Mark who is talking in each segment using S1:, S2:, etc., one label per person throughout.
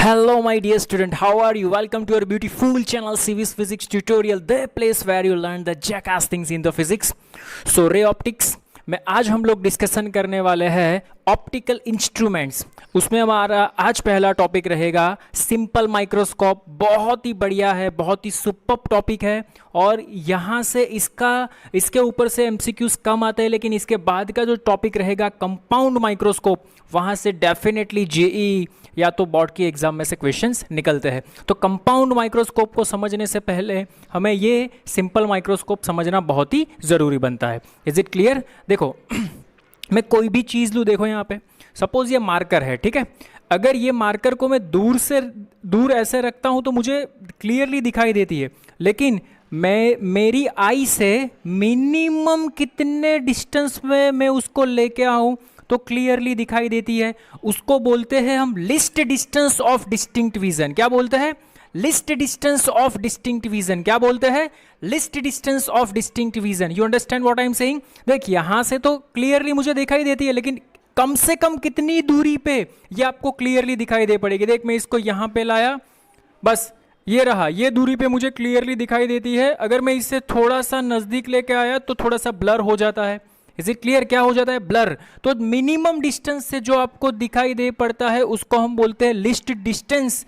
S1: Hello, my dear student. How are you? Welcome to our beautiful channel, CVS Physics Tutorial, the place where you learn the jackass things in the physics. So, ray optics में आज हम लोग discussion करने वाले हैं optical instruments. उसमें हमारा आज पहला टॉपिक रहेगा सिंपल माइक्रोस्कोप। बहुत ही बढ़िया है, बहुत ही सुपर्ब टॉपिक है और यहाँ से इसके ऊपर से एमसीक्यूज कम आते हैं, लेकिन इसके बाद का जो टॉपिक रहेगा कंपाउंड माइक्रोस्कोप, वहाँ से डेफिनेटली जेई या तो बोर्ड की एग्जाम में से क्वेश्चंस निकलते हैं। तो कंपाउंड माइक्रोस्कोप को समझने से पहले हमें ये सिंपल माइक्रोस्कोप समझना बहुत ही ज़रूरी बनता है। Is it clear? देखो मैं कोई भी चीज़ लूँ, देखो यहाँ पे सपोज ये मार्कर है, ठीक है। अगर ये मार्कर को मैं दूर ऐसे रखता हूँ तो मुझे क्लियरली दिखाई देती है, लेकिन मेरी आई से मिनिमम कितने डिस्टेंस में मैं उसको लेके आऊँ तो क्लियरली दिखाई देती है। उसको बोलते हैं हम list distance of distinct vision. क्या बोलते हैं? List distance of distinct vision. क्या बोलते हैं? List distance of distinct vision. You understand what I am saying? देख यहां से तो क्लियरली मुझे दिखाई देती है, लेकिन कम से कम कितनी दूरी पे ये आपको क्लियरली दिखाई दे पड़ेगी। देख मैं इसको यहां पे लाया, बस ये रहा, ये दूरी पे मुझे क्लियरली दिखाई देती है। अगर मैं इससे थोड़ा सा नजदीक लेके आया तो थोड़ा सा ब्लर हो जाता है। Is it clear? क्या हो जाता है? ब्लर। तो मिनिमम डिस्टेंस से जो आपको दिखाई दे पड़ता है उसको हम बोलते हैं लिस्ट डिस्टेंस।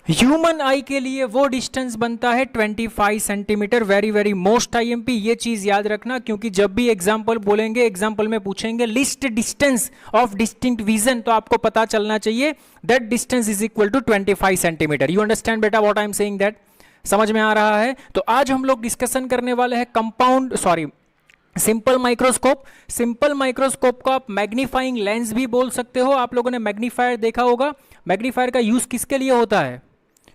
S1: ह्यूमन आई के लिए वो डिस्टेंस बनता है 25 centimetre. Very very most IMP, ये चीज याद रखना, क्योंकि जब भी एग्जाम्पल बोलेंगे, एग्जाम्पल में पूछेंगे least distance of distinct vision, तो आपको पता चलना चाहिए that distance is equal to 25 centimetre. You understand बेटा what I am saying? That समझ में आ रहा है? तो आज हम लोग डिस्कशन करने वाले हैं सिंपल माइक्रोस्कोप। सिंपल माइक्रोस्कोप को आप मैग्नीफाइंग लेंस भी बोल सकते हो। आप लोगों ने मैग्नीफायर देखा होगा। मैग्नीफायर का यूज किसके लिए होता है?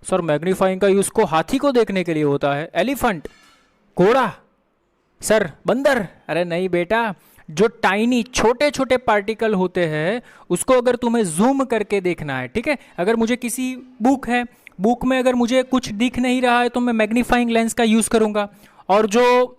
S1: सर मैग्नीफाइंग का यूज को हाथी को देखने के लिए होता है, एलिफेंट, घोड़ा, सर बंदर। अरे नहीं बेटा, जो टाइनी छोटे छोटे पार्टिकल होते हैं उसको अगर तुम्हें जूम करके देखना है, ठीक है। अगर मुझे किसी बुक में अगर मुझे कुछ दिख नहीं रहा है तो मैं मैग्नीफाइंग लेंस का यूज करूंगा। और जो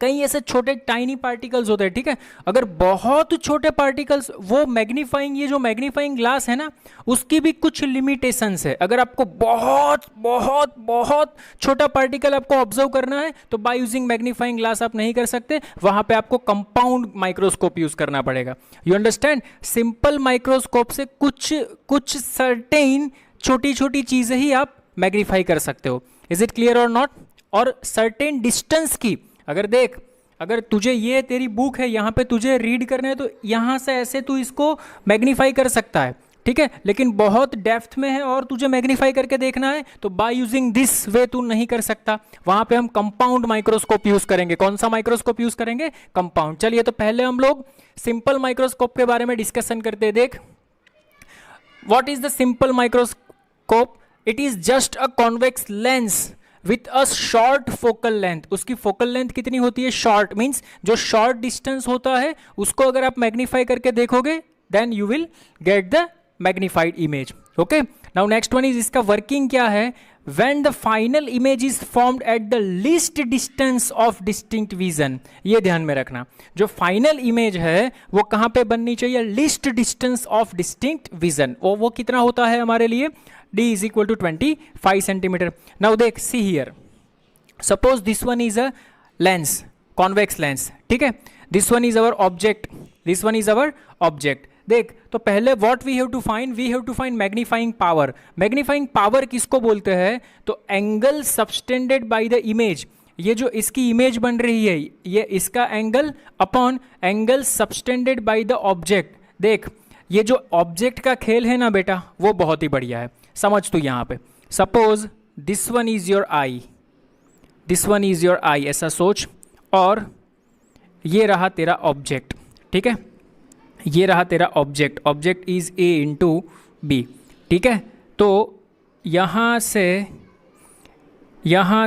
S1: कई ऐसे छोटे टाइनी पार्टिकल्स होते हैं, ठीक है, अगर बहुत छोटे पार्टिकल्स, वो मैग्नीफाइंग, ये जो मैग्नीफाइंग ग्लास है ना, उसकी भी कुछ लिमिटेशंस है। अगर आपको बहुत बहुत बहुत छोटा पार्टिकल आपको ऑब्जर्व करना है तो बाय यूजिंग मैग्नीफाइंग ग्लास आप नहीं कर सकते, वहां पे आपको कंपाउंड माइक्रोस्कोप यूज करना पड़ेगा। You understand? सिंपल माइक्रोस्कोप से कुछ सर्टेन छोटी छोटी चीजें ही आप मैग्नीफाई कर सकते हो। इज इट क्लियर और नॉट? और सर्टेन डिस्टेंस की, अगर तुझे ये तेरी बुक है, यहाँ पे तुझे रीड करना है तो यहाँ से ऐसे तू इसको मैग्नीफाई कर सकता है, ठीक है। लेकिन बहुत डेप्थ में है और तुझे मैग्नीफाई करके देखना है तो बाय यूजिंग दिस वे तू नहीं कर सकता। वहां पे हम कंपाउंड माइक्रोस्कोप यूज करेंगे। कौन सा माइक्रोस्कोप यूज करेंगे? कंपाउंड। चलिए तो पहले हम लोग सिंपल माइक्रोस्कोप के बारे में डिस्कशन करते हैं। देख, what is the simple microscope? It is just a convex lens with a short focal length. उसकी फोकल लेंथ कितनी होती है? शॉर्ट मीन्स जो शॉर्ट डिस्टेंस होता है उसको अगर आप मैग्नीफाई करके देखोगे then you will get the magnified image. Okay, now next one is, इसका वर्किंग क्या है? When the final image is formed at the least distance of distinct vision. ये ध्यान में रखना, जो फाइनल इमेज है वो कहां पे बननी चाहिए? Least distance of distinct vision. वो कितना होता है हमारे लिए? D is equal to 25 centimeter. Now देख, see here. Suppose this one is a lens, convex lens. ठीक है? This one is our object. This one is our object. देख, तो पहले what we have to find? We have to find magnifying power. Magnifying power किसको बोलते हैं? तो angle subtended by the image. ये जो इसकी इमेज बन रही है, ये इसका angle upon angle subtended by the object. देख, ये जो ऑब्जेक्ट का खेल है ना बेटा, वो बहुत ही बढ़िया है। समझ तू यहाँ पे, suppose this one is your eye, this one is your eye, ऐसा सोच, और ये रहा तेरा ऑब्जेक्ट, ठीक है, ये रहा तेरा object. Object is A into B, ठीक है। तो यहाँ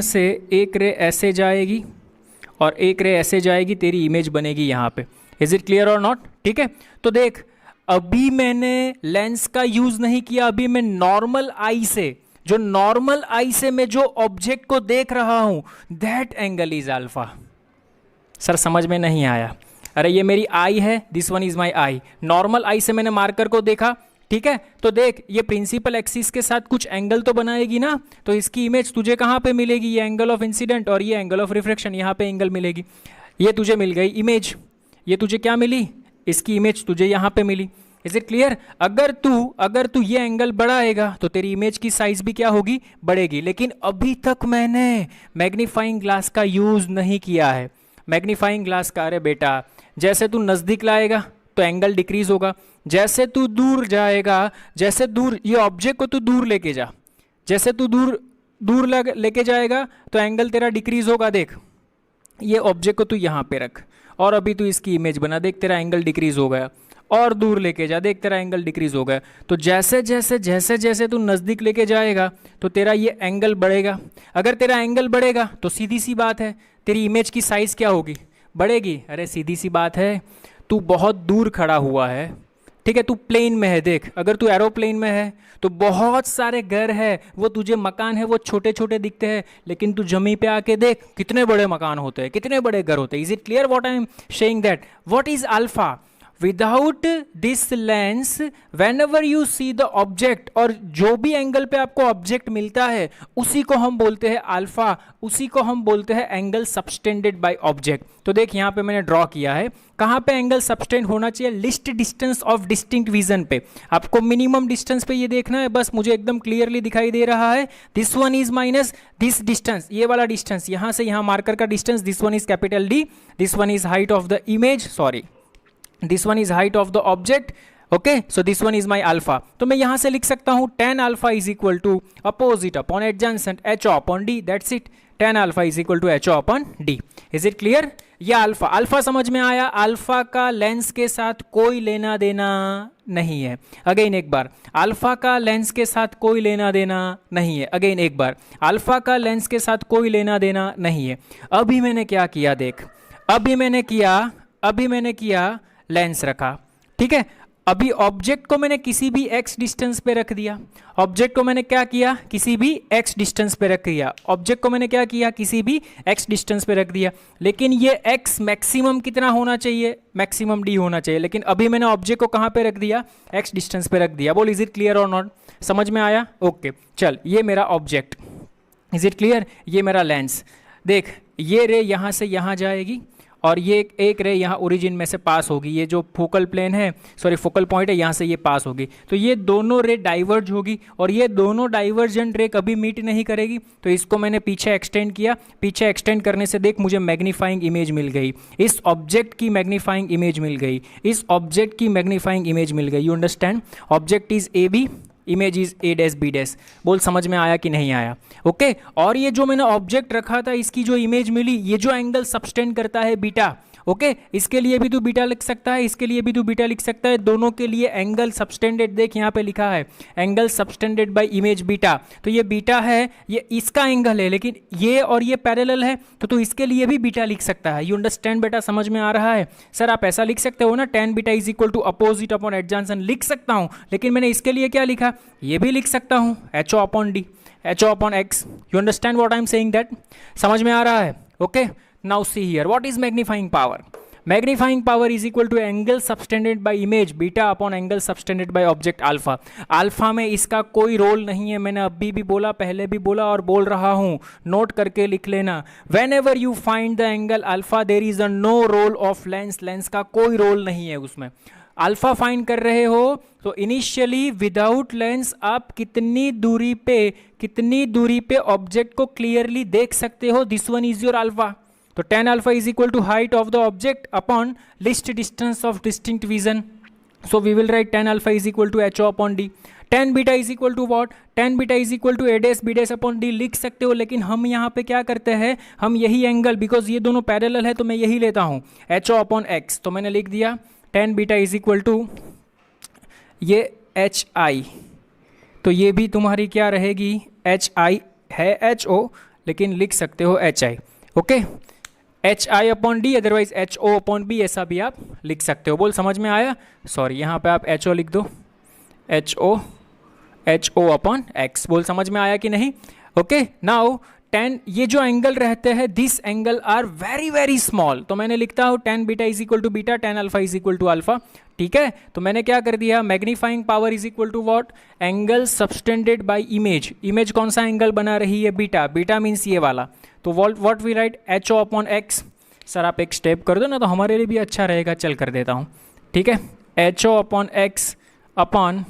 S1: से एक रे ऐसे जाएगी और एक रे ऐसे जाएगी, तेरी इमेज बनेगी यहाँ पे। इज इट क्लियर और नॉट? ठीक है, तो देख अभी मैंने लेंस का यूज नहीं किया, अभी मैं नॉर्मल आई से मैं जो ऑब्जेक्ट को देख रहा हूं that angle is alpha. Sir समझ में नहीं आया? अरे ये मेरी आई है, this one is my eye. Normal eye से मैंने मार्कर को देखा, ठीक है, तो देख ये प्रिंसिपल एक्सिस के साथ कुछ एंगल तो बनाएगी ना, तो इसकी इमेज तुझे कहाँ पे मिलेगी, ये एंगल ऑफ इंसिडेंट और ये एंगल ऑफ रिफ्रैक्शन, यहाँ पे एंगल मिलेगी। ये तुझे मिल गई इमेज, ये तुझे क्या मिली, इसकी इमेज तुझे यहाँ पे मिली। Is it clear? अगर तू ये एंगल बढ़ाएगा तो तेरी इमेज की साइज भी क्या होगी, बढ़ेगी। लेकिन अभी तक मैंने मैग्नीफाइंग ग्लास का यूज नहीं किया है। मैग्नीफाइंग ग्लास का, अरे बेटा जैसे तू नज़दीक लाएगा तो एंगल डिक्रीज होगा, जैसे तू दूर जाएगा, जैसे दूर ये ऑब्जेक्ट को तू दूर लेके जा, जैसे तू दूर लेके जाएगा तो एंगल तेरा डिक्रीज होगा। देख ये ऑब्जेक्ट को तू यहाँ पे रख और अभी तू इसकी इमेज बना, देख तेरा एंगल डिक्रीज हो गया, और दूर लेके जा, देख तेरा एंगल डिक्रीज हो गया। तो जैसे जैसे जैसे जैसे तू नज़दीक लेके जाएगा तो तेरा ये एंगल बढ़ेगा। अगर तेरा एंगल बढ़ेगा तो सीधी सी बात है तेरी इमेज की साइज़ क्या होगी, बढ़ेगी। अरे सीधी सी बात है, तू बहुत दूर खड़ा हुआ है, ठीक है, तू प्लेन में है। देख अगर तू एरोप्लेन में है तो बहुत सारे घर है, वो तुझे मकान है वो छोटे छोटे दिखते हैं, लेकिन तू जमीन पे आके देख कितने बड़े मकान होते हैं, कितने बड़े घर होते हैं। Is it clear what I am saying that? What is alpha? Without this lens whenever you see the object, और जो भी एंगल पे आपको ऑब्जेक्ट मिलता है उसी को हम बोलते हैं अल्फा, उसी को हम बोलते हैं एंगल सबटेंडेड बाय ऑब्जेक्ट। तो देख यहाँ पे मैंने ड्रॉ किया है, कहाँ पे एंगल सबटेंड होना चाहिए, list distance of distinct vision पे। आपको मिनिमम डिस्टेंस पे ये देखना है, बस मुझे एकदम क्लियरली दिखाई दे रहा है। This one is minus this distance, ये वाला डिस्टेंस यहाँ से यहाँ मार्कर का distance, this one is capital D, this one is height of the image, sorry this one is height of the object, okay, so this one is my alpha। तो मैं यहाँ से लिख सकता हूँ tan alpha is equal to opposite upon adjacent h upon d, that's it, tan alpha is equal to h upon d। is it clear? ये alpha समझ में आया। अल्फा का लेंस के साथ कोई लेना देना नहीं है। अगेन एक बार, अल्फा का लेंस के साथ कोई लेना देना नहीं है। अगेन एक बार, अल्फा का लेंस के साथ कोई लेना देना नहीं है। अभी मैंने क्या किया देख, अभी मैंने किया लेंस रखा, ठीक है। अभी ऑब्जेक्ट को मैंने किसी भी x डिस्टेंस पे रख दिया, ऑब्जेक्ट को मैंने क्या किया, किसी भी x डिस्टेंस पे रख दिया, ऑब्जेक्ट को मैंने क्या किया, किसी भी x डिस्टेंस पे रख दिया। लेकिन ये x मैक्सिमम कितना होना चाहिए, मैक्सिमम d होना चाहिए। लेकिन अभी मैंने ऑब्जेक्ट को कहाँ पे रख दिया, x डिस्टेंस पे रख दिया। बोल इज इट क्लियर और नॉट? समझ में आया? ओके चल, ये मेरा ऑब्जेक्ट, इज इट क्लियर? ये मेरा लेंस, देख ये रे यहाँ से यहाँ जाएगी और ये एक रे यहाँ ओरिजिन में से पास होगी, ये जो फोकल प्लेन है, सॉरी फोकल पॉइंट है, यहाँ से ये पास होगी। तो ये दोनों रे डाइवर्ज होगी और ये दोनों डाइवर्जेंट रे कभी मीट नहीं करेगी। तो इसको मैंने पीछे एक्सटेंड किया, पीछे एक्सटेंड करने से देख मुझे मैग्नीफाइंग इमेज मिल गई, इस ऑब्जेक्ट की मैग्नीफाइंग इमेज मिल गई, इस ऑब्जेक्ट की मैग्नीफाइंग इमेज मिल गई। You understand? Object is A B, image is A dash B dash. बोल समझ में आया कि नहीं आया? ओके और ये जो मैंने ऑब्जेक्ट रखा था, इसकी जो इमेज मिली, ये जो एंगल सबटेंड करता है बीटा, ओके इसके लिए भी तू बीटा लिख सकता है, इसके लिए भी तू बीटा लिख सकता है। दोनों के लिए एंगल सबटेंडेड, देख यहाँ पे लिखा है angle subtended by image beta. तो ये बीटा है, ये इसका एंगल है, लेकिन ये और ये पैरेलल है, तो तू इसके लिए भी बीटा लिख सकता है। यू अंडरस्टैंड बेटा? समझ में आ रहा है? सर आप ऐसा लिख सकते हो ना, tan beta is equal to opposite upon adjacent, लिख सकता हूँ, लेकिन मैंने इसके लिए क्या लिखा, ये भी लिख सकता हूँ h upon d, h upon x। You understand what I am saying that? समझ में आ रहा है? Okay now see here, what is magnifying power? Magnifying power is equal to angle subtended by image beta upon angle subtended by object alpha। Alpha में इसका कोई role नहीं है, मैंने अभी भी बोला, पहले भी बोला और बोल रहा हूँ, नोट करके लिख लेना। Whenever you find the angle alpha there is a no role of lens, lens का कोई रोल नहीं है उसमें। अल्फा फाइंड कर रहे हो तो इनिशियली विदाउट लेंस आप कितनी दूरी पे ऑब्जेक्ट को क्लियरली देख सकते हो, this one is your alpha. तो tan alpha is equal to height of the object upon least distance of distinct vision. So we will write tan alpha is equal to h upon d. tan beta is equal to what? tan beta is equal to a dash b dash upon d लिख सकते हो, लेकिन हम यहाँ पे क्या करते हैं, हम यही एंगल, बिकॉज ये दोनों पैरेलल है तो मैं यही लेता हूँ h upon x। तो मैंने लिख दिया tan beta is equal to ये h i, तो ये भी तुम्हारी क्या रहेगी, h i है h o, लेकिन लिख सकते हो h i, okay H I upon D, otherwise H O upon B, ऐसा भी आप लिख सकते हो। बोल समझ में आया? सॉरी यहाँ पे आप एच ओ लिख दो, एच ओ अपॉन एक्स। बोल समझ में आया कि नहीं? ओके नाउ tan ये जो एंगल रहते हैं this angle are very very small, तो मैंने लिखता हूँ tan beta is equal to beta, tan alpha is equal to alpha. ठीक है, तो मैंने क्या कर दिया, magnifying power is equal to what, angle subtended by image. Image कौन सा एंगल बना रही है, बीटा, बीटा मीन्स ये वाला, तो what we write HO upon X. Sir आप एक स्टेप कर दो ना तो हमारे लिए भी अच्छा रहेगा, चल कर देता हूँ। ठीक है, HO upon X upon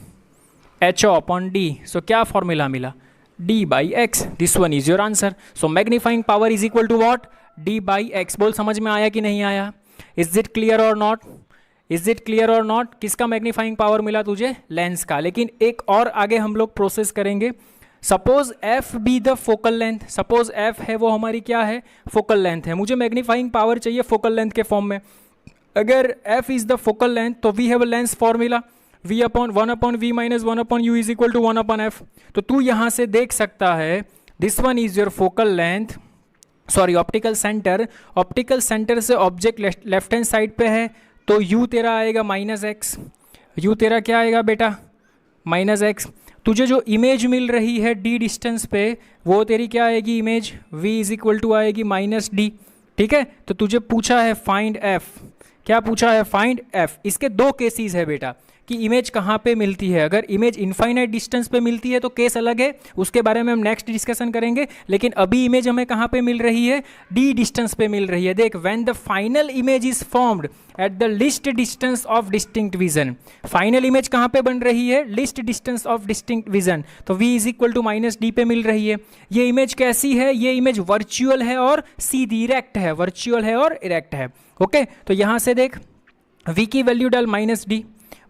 S1: HO upon D. So क्या फॉर्मूला मिला, d by x, this one is your answer. So magnifying power is equal to what, d by x। बोल समझ में आया कि नहीं आया, is it clear or not, is it clear or not। किसका मैग्नीफाइंग पावर मिला तुझे, लेंस का। लेकिन एक और आगे हम लोग प्रोसेस करेंगे। Suppose f be the focal length, suppose f है वो हमारी क्या है, फोकल लेंथ है, मुझे मैग्नीफाइंग पावर चाहिए फोकल लेंथ के फॉर्म में। अगर f is the focal length तो we have a lens formula, v upon 1 upon v minus 1 upon u is equal to 1 upon f। तो तू यहाँ से देख सकता है this one is your focal length, sorry optical centre. Optical centre से object left hand side पे है, तो u तेरा आएगा माइनस एक्स, u तेरा क्या आएगा बेटा, माइनस एक्स। तुझे जो इमेज मिल रही है d डिस्टेंस पे वो तेरी क्या आएगी image, v is equal to आएगी माइनस डी। ठीक है, तो तुझे पूछा है फाइंड f, क्या पूछा है, फाइंड f। इसके दो केसेस है बेटा कि इमेज कहाँ पे मिलती है। अगर इमेज इनफाइनाइट डिस्टेंस पे मिलती है तो केस अलग है, उसके बारे में हम नेक्स्ट डिस्कशन करेंगे। लेकिन अभी इमेज हमें कहाँ पे मिल रही है, डी डिस्टेंस पे मिल रही है। देख, when the final image is formed at the least distance of distinct vision, final image कहाँ पे बन रही है, least distance of distinct vision, तो v is equal to minus D पे मिल रही है। ये इमेज कैसी है, ये इमेज वर्चुअल है और सीधी इरेक्ट है, वर्चुअल है और इरेक्ट है। ओके, तो यहाँ से देख v की वैल्यू डाल माइनस डी,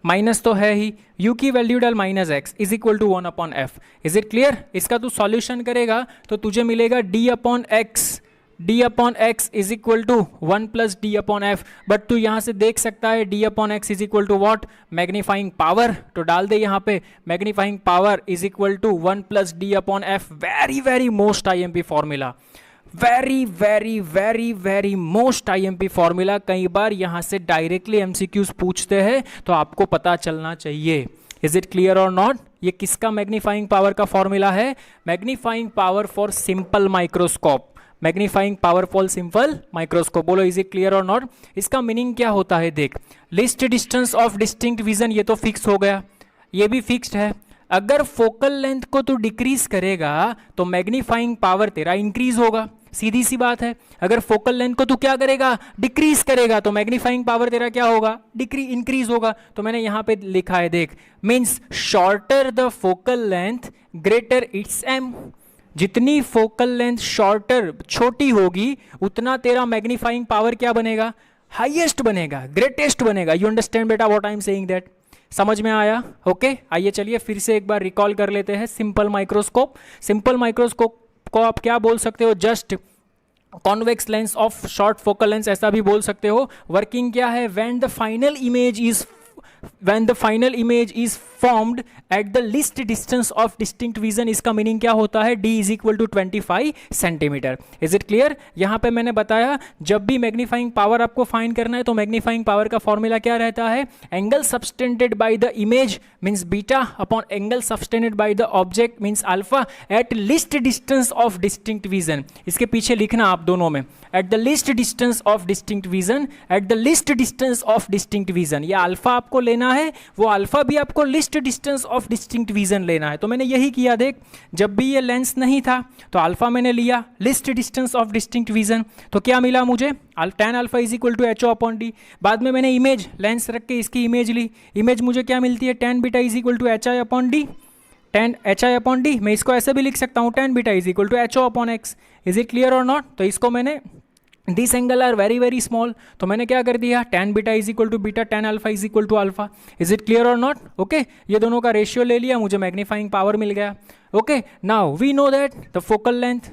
S1: माइनस तो है ही, u की वैल्यू डाल minus X is equal to 1 upon F. Is it clear. इसका तू सॉल्यूशन करेगा तो तुझे मिलेगा d upon X, d upon X is equal to 1 plus D upon F. But तू यहाँ से देख सकता है d upon X is equal to what, magnifying power, तो डाल दे यहाँ पे magnifying power is equal to 1 plus D upon F. Very very most IMP formula, very very very very most IMP formula. कई बार यहाँ से डायरेक्टली MCQs पूछते हैं तो आपको पता चलना चाहिए। इज इट क्लियर और नॉट। ये किसका मैग्नीफाइंग पावर का फॉर्मूला है, magnifying power for simple microscope, magnifying power for simple microscope. बोलो इज इट क्लियर और नॉट। इसका मीनिंग क्या होता है, देख list distance of distinct vision ये तो फिक्स हो गया, ये भी फिक्स्ड है। अगर फोकल लेंथ को तू डिक्रीज करेगा तो मैग्नीफाइंग पावर तेरा इंक्रीज होगा, सीधी सी बात है। अगर फोकल लेंथ को तू क्या करेगा, डिक्रीज करेगा, तो मैग्नीफाइंग पावर तेरा क्या होगा, इंक्रीज होगा। तो मैंने यहां पे लिखा है देख, means shorter the focal length greater its M. जितनी फोकल लेंथ शॉर्टर, छोटी होगी, उतना तेरा मैग्नीफाइंग पावर क्या बनेगा, हाईएस्ट बनेगा, ग्रेटेस्ट बनेगा। यू अंडरस्टैंड बेटा what I am saying that. समझ में आया। ओके, आइए चलिए फिर से एक बार रिकॉल कर लेते हैं सिंपल माइक्रोस्कोप। सिंपल माइक्रोस्कोप को आप क्या बोल सकते हो, just convex lens of short focal lens ऐसा भी बोल सकते हो। वर्किंग क्या है, when the final image is formed at the least distance of distinct vision. इसका मीनिंग क्या होता है, d is equal to 25 centimetre. Is it clear. यहां पे मैंने बताया जब भी मैग्नीफाइंग पावर आपको फाइंड करना है तो मैग्नीफाइंग पावर का फॉर्मूला क्या रहता है, angle subtended by the image means beta upon angle subtended by the object means alpha at least distance of distinct vision. इसके पीछे लिखना आप दोनों में, eight the least distance of distinct vision, eight the least distance of distinct vision. ये alpha आपको लेना है, वो अल्फा भी आपको list distance of distinct vision लेना है। तो मैंने यही किया, देख जब भी ये लेंस नहीं था तो अल्फा मैंने लिया, least distance of distinct vision, तो क्या मिला मुझे, tan alpha is equal to HO upon D. बाद में मैंने इमेज लेंस रख के इसकी इमेज ली, इमेज मुझे क्या मिलती है, tan beta is equal to HI upon D, tan HI upon D. मैं इसको ऐसे भी लिख सकता हूँ, tan beta is equal to HO upon X. Is it clear और नॉट। तो इसको मैंने this angle are very very small, तो मैंने क्या कर दिया, tan beta is equal to beta, tan alpha is equal to alpha. Is it clear और नॉट। ओके, ये दोनों का रेशियो ले लिया, मुझे मैग्नीफाइंग पावर मिल गया। Okay, now we know that the focal length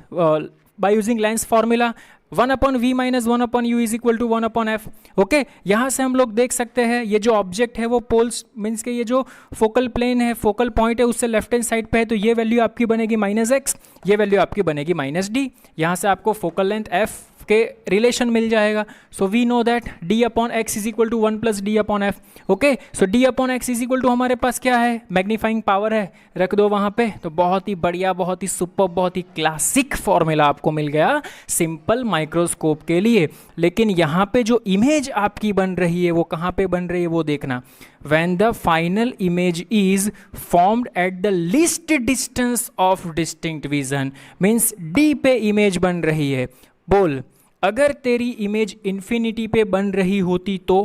S1: by using lens formula 1 upon V minus 1 upon U is equal to 1 upon F. Okay, यहाँ से हम लोग देख सकते हैं ये जो ऑब्जेक्ट है वो पोल्स मीन्स के ये जो फोकल प्लेन है, फोकल पॉइंट है, उससे लेफ्ट हैंड साइड पे है, तो ये वैल्यू आपकी बनेगी माइनस एक्स, ये वैल्यू आपकी बनेगी माइनस डी। यहाँ से आपको फोकल लेंथ एफ के रिलेशन मिल जाएगा. So we know that d upon X is equal to 1 plus D upon F. Okay, so d upon X is equal to हमारे पास क्या है, मैग्नीफाइंग पावर है, रख दो वहाँ पे. तो बहुत ही बढ़िया, बहुत ही सुपर, बहुत ही क्लासिक फॉर्मूला आपको मिल गया सिंपल माइक्रोस्कोप के लिए. लेकिन यहाँ पे जो इमेज आपकी बन रही है वो कहाँ पे बन रही है वो देखना. When the final image is formed at the least distance of distinct vision, means D पे इमेज बन रही है. बोल, अगर तेरी इमेज इन्फिनिटी पे बन रही होती तो,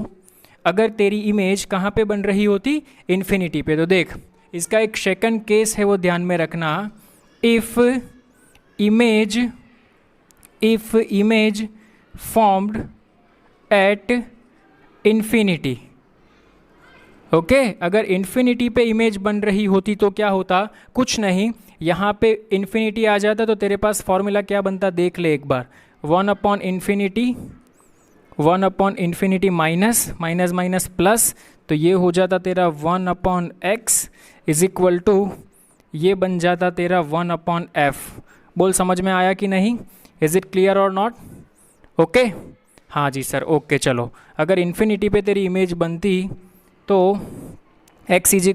S1: अगर तेरी इमेज कहाँ पे बन रही होती, इन्फिनिटी पे. तो देख, इसका एक सेकंड केस है वो ध्यान में रखना. If image formed at infinity. Okay, अगर इन्फिनिटी पे इमेज बन रही होती तो क्या होता, कुछ नहीं, यहाँ पे इन्फिनिटी आ जाता तो तेरे पास फॉर्मूला क्या बनता, देख ले एक बार. 1 upon infinity minus minus minus plus, तो ये हो जाता तेरा 1 upon X is equal to, ये बन जाता तेरा 1 अपॉन एफ. बोल, समझ में आया कि नहीं, इज इट क्लियर और नॉट. ओके, हाँ जी सर, ओके. चलो, अगर इन्फिनिटी पे तेरी इमेज बनती तो x इज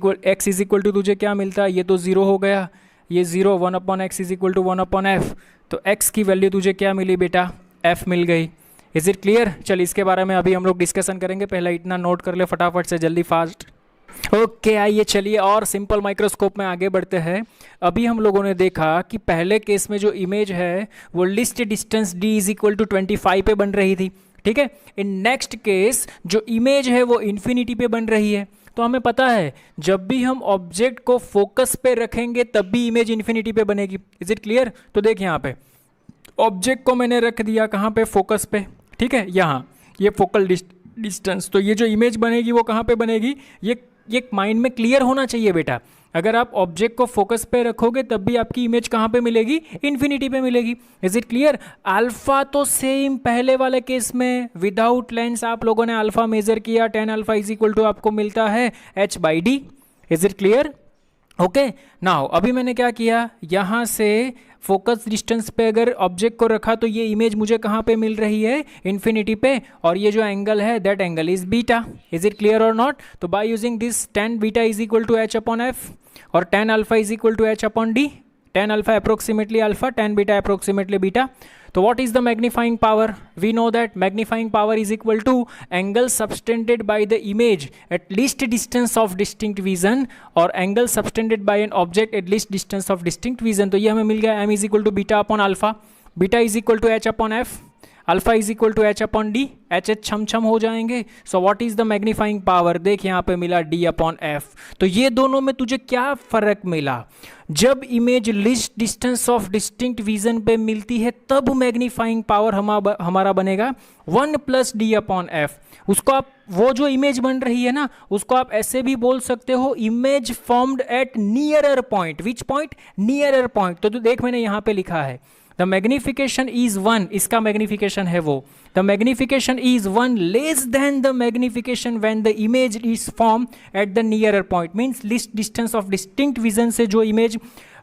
S1: इक्वल टू तुझे क्या मिलता है, ये तो ज़ीरो हो गया, ये zero, 1 upon X is equal to 1 upon F. तो x की वैल्यू तुझे क्या मिली बेटा, f मिल गई. Is it clear. चल, इसके बारे में अभी हम लोग डिस्कशन करेंगे, पहले इतना नोट कर ले फटाफट से, जल्दी फास्ट. ओके, आइए चलिए और सिंपल माइक्रोस्कोप में आगे बढ़ते हैं. अभी हम लोगों ने देखा कि पहले केस में जो इमेज है वो least distance d is equal to 25 पे बन रही थी. ठीक है. इन नेक्स्ट केस जो इमेज है वो इन्फिनिटी पे बन रही है. तो हमें पता है जब भी हम ऑब्जेक्ट को फोकस पे रखेंगे तब भी इमेज इन्फिनिटी पे बनेगी. Is it clear. तो देख, यहाँ पे ऑब्जेक्ट को मैंने रख दिया कहाँ पे, फोकस पे. ठीक है, यहाँ ये फोकल डिस्टेंस. तो ये जो इमेज बनेगी वो कहाँ पे बनेगी, ये माइंड में क्लियर होना चाहिए बेटा. अगर आप ऑब्जेक्ट को फोकस पे रखोगे तब भी आपकी इमेज कहाँ पे मिलेगी, इन्फिनिटी पे मिलेगी. Is it clear. अल्फा तो सेम पहले वाले केस में विदाउट लेंस आप लोगों ने अल्फा मेजर किया, tan alpha is equal to आपको मिलता है h/d. Is it clear. Okay, now अभी मैंने क्या किया, यहाँ से फोकस डिस्टेंस पे अगर ऑब्जेक्ट को रखा तो ये इमेज मुझे कहाँ पे मिल रही है, इन्फिनिटी पे, और ये जो एंगल है that angle is beta. Is it clear और नॉट. तो by using this tan beta is equal to h upon F और tan alpha is equal to h upon D. tan alpha approximately alpha, tan beta approximately beta. तो what is the magnifying power? We know that magnifying power is equal to angle subtended by the image at least distance of distinct vision और angle subtended by an object at least distance of distinct vision. तो ये हमें मिल गया m is equal to beta upon alpha, beta is equal to h upon F, alpha is equal to h upon D. H छम छम हो जाएंगे. So what is the magnifying power, देख यहाँ पे मिला d अपॉन एफ. तो ये दोनों में तुझे क्या फर्क मिला, जब image list distance of distinct vision पे मिलती है तब मैग्नीफाइंग पावर हमारा बनेगा 1 प्लस डी अपॉन एफ. उसको आप, वो जो इमेज बन रही है ना, उसको आप ऐसे भी बोल सकते हो, image formed at nearer point. Which point, nearer point. तो देख मैंने यहाँ पे लिखा है द मैग्निफिकेशन इज 1, इसका मैग्निफिकेशन है वो, the magnification is 1 less than the magnification when the image is form at the nearer point. Means list distance of distinct vision से जो इमेज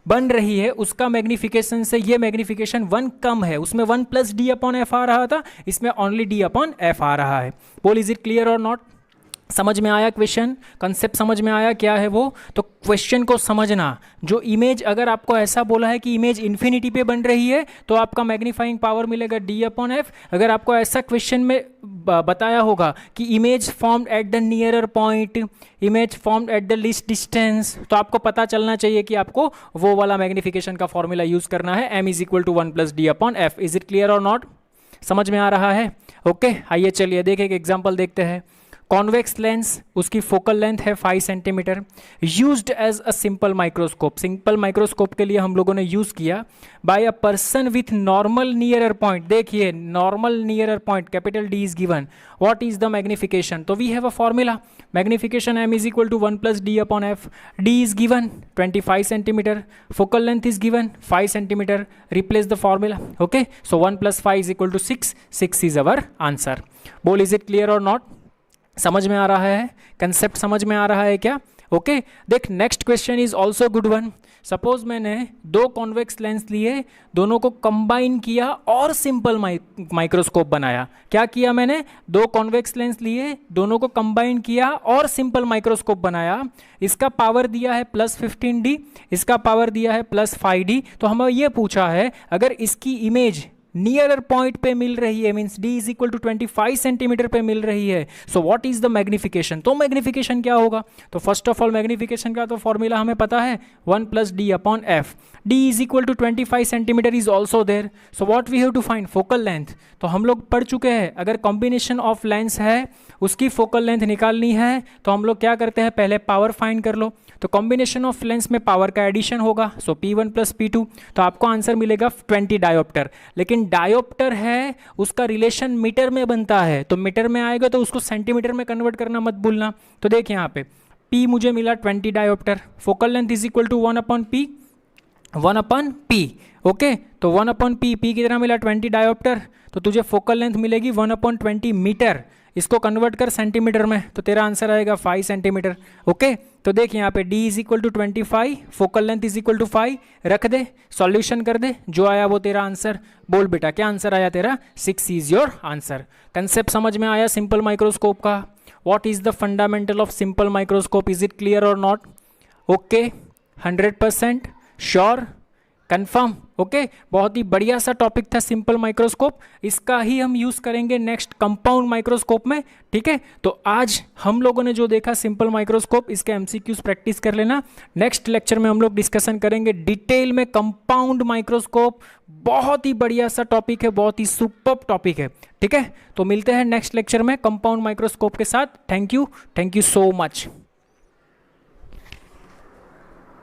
S1: बन रही है उसका मैग्निफिकेशन से ये मैग्निफिकेशन 1 कम है. उसमें 1 प्लस डी अपॉन एफ आ रहा था, इसमें ओनली डी अपॉन एफ आ रहा है. बोल, इज इट क्लियर और नॉट. समझ में आया क्वेश्चन, कंसेप्ट समझ में आया क्या है वो. तो क्वेश्चन को समझना, जो इमेज अगर आपको ऐसा बोला है कि इमेज इन्फिनिटी पे बन रही है तो आपका मैग्नीफाइंग पावर मिलेगा डी अपॉन एफ. अगर आपको ऐसा क्वेश्चन में बताया होगा कि image formed at the nearer point, image formed at the least distance, तो आपको पता चलना चाहिए कि आपको वो वाला मैग्निफिकेशन का फॉर्मूला यूज करना है, m is equal to 1 plus D upon F. Is it clear और नॉट. समझ में आ रहा है. ओके, आइए चलिए देखें एक एग्जाम्पल देखते हैं. कॉन्वेक्स लेंस, उसकी फोकल लेंथ है 5 centimetre, used as a simple microscope. Simple microscope के लिए हम लोगों ने यूज़ किया by a person with normal nearer point. देखिए, normal nearer point capital D is given. What is the magnification, तो we have a formula, magnification m is equal to 1 plus D upon F. D is given 25 centimetre, focal length is given 5 centimetre. Replace the formula. Okay, so 1 plus 5 is equal to 6. 6 is our answer. बोल, is it clear और not. समझ में आ रहा है, concept समझ में आ रहा है क्या. ओके देख, next question is also good one. Suppose मैंने दो कॉन्वेक्स लेंस लिए, दोनों को कंबाइन किया और सिंपल माइक्रोस्कोप बनाया। क्या किया मैंने? दो कॉन्वेक्स लेंस लिए, दोनों को कंबाइन किया और सिंपल माइक्रोस्कोप बनाया। इसका पावर दिया है +15D, इसका पावर दिया है +5D। तो हमें यह पूछा है अगर इसकी इमेज नियरर पॉइंट पे मिल रही है, means d is equal to 25 centimetre पे मिल रही है, so what is the magnification. तो मैग्निफिकेशन क्या होगा? तो फर्स्ट ऑफ ऑल मैग्निफिकेशन का तो फॉर्मूला हमें पता है 1 + d/f। d is equal to 25 centimetre is also there, so what we have to find focal length. तो हम लोग पढ़ चुके हैं अगर कॉम्बिनेशन ऑफ लेंस है उसकी फोकल लेंथ निकालनी है तो हम लोग क्या करते हैं, पहले पावर फाइंड कर लो। तो कॉम्बिनेशन ऑफ लेंस में पावर का एडिशन होगा, सो P1 + P2, तो आपको आंसर मिलेगा 20 डायोप्टर। लेकिन डायोप्टर है उसका रिलेशन मीटर में बनता है, तो मीटर में आएगा तो उसको सेंटीमीटर में कन्वर्ट करना मत भूलना। तो देख यहाँ पे P मुझे मिला 20 dioptre, focal length is equal to 1/P, 1/P। Okay, तो 1/P, P कितना मिला 20 डायोप्टर, तो तुझे फोकल लेंथ मिलेगी 1/20 मीटर। इसको कन्वर्ट कर सेंटीमीटर में तो तेरा आंसर आएगा 5 सेंटीमीटर। ओके, तो देख यहाँ पे d is equal to 25, focal length is equal to 5, रख दे, सॉल्यूशन कर दे, जो आया वो तेरा आंसर। बोल बेटा क्या आंसर आया तेरा? 6 इज योर आंसर। कंसेप्ट समझ में आया सिंपल माइक्रोस्कोप का? What is the fundamental of simple microscope? Is it clear और not? Okay, 100% sure, confirm? Okay, बहुत ही बढ़िया सा टॉपिक था सिंपल माइक्रोस्कोप। इसका ही हम यूज करेंगे नेक्स्ट कंपाउंड माइक्रोस्कोप में। ठीक है, तो आज हम लोगों ने जो देखा सिंपल माइक्रोस्कोप, इसके एमसीक्यूज प्रैक्टिस कर लेना। नेक्स्ट लेक्चर में हम लोग डिस्कशन करेंगे डिटेल में कंपाउंड माइक्रोस्कोप। बहुत ही बढ़िया सा टॉपिक है, बहुत ही सुपर्ब टॉपिक है। ठीक है, तो मिलते हैं नेक्स्ट लेक्चर में कंपाउंड माइक्रोस्कोप के साथ। Thank you so much.